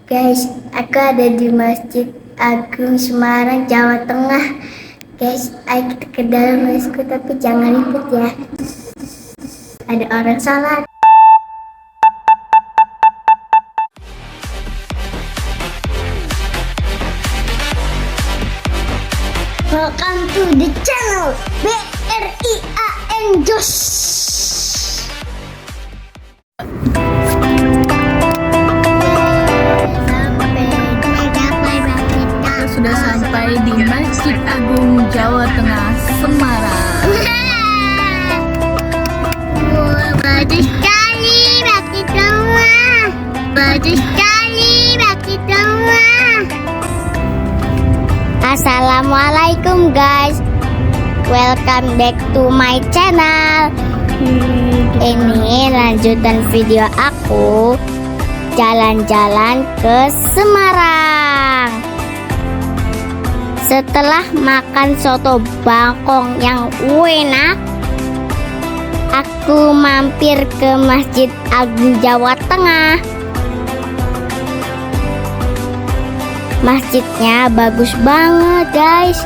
Guys, aku ada di Masjid Agung Semarang, Jawa Tengah. Guys, ayo kita ke dalam masku, tapi jangan ribut ya. Ada orang salat. Welcome to the channel BRIAN Jos. Sudah sampai di Masjid Agung Jawa Tengah Semarang. Bagus sekali bagi semua. Bagus sekali bagi semua. Assalamualaikum guys. Welcome back to my channel. Ini lanjutan video aku jalan-jalan ke Semarang. Setelah makan soto bangkong yang enak, aku mampir ke Masjid Agung Jawa Tengah. Masjidnya bagus banget guys.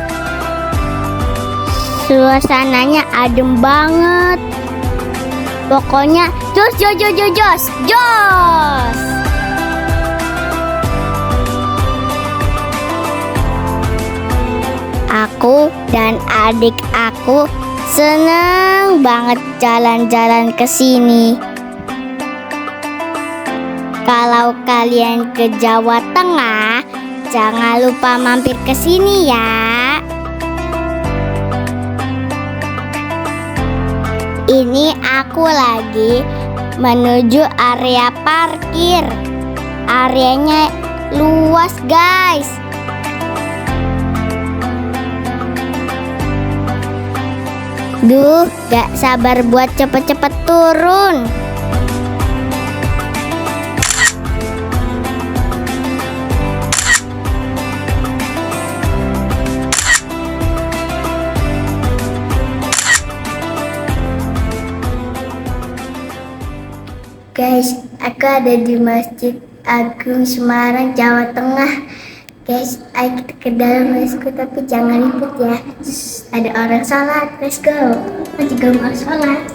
Suasananya adem banget. Pokoknya jos. Aku dan adik aku senang banget jalan-jalan ke sini. Kalau kalian ke Jawa Tengah, jangan lupa mampir ke sini ya. Ini aku lagi menuju area parkir. Areanya luas, guys. Duh, gak sabar buat cepet-cepet turun. Guys, aku ada di Masjid Agung Semarang, Jawa Tengah. Guys, ayo kita ke dalam masku, tapi jangan ribut ya. Ada orang salat, let's go. Aku juga mau salat.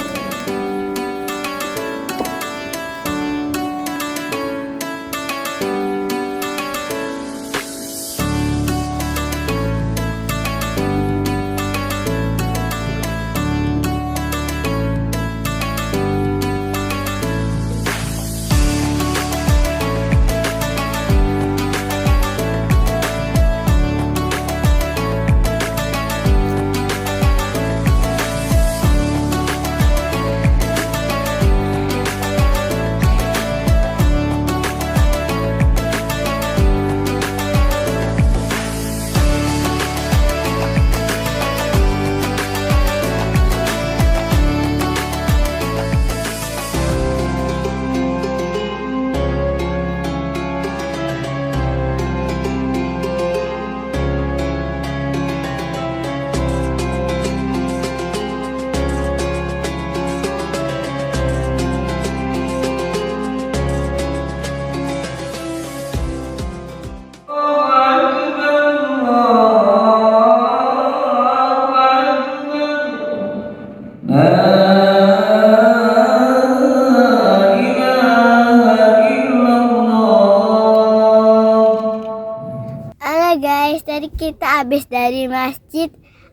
Guys, tadi kita habis dari Masjid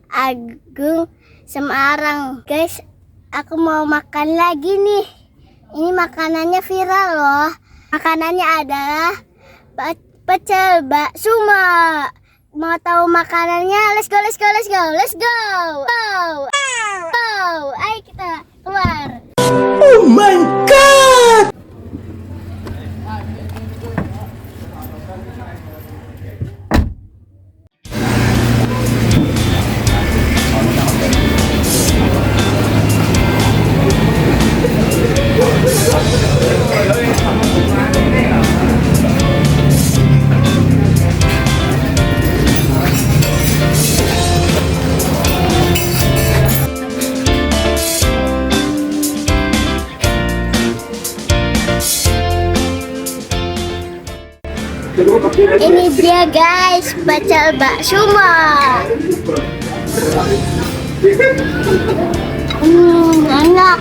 Agung Semarang. Guys, aku mau makan lagi nih. Ini makanannya viral loh. Makanannya adalah pecel bakso. Mau tahu makanannya? Let's go. Ayo kita keluar. Oh my god. Ini dia guys, pecel bakso. Enak.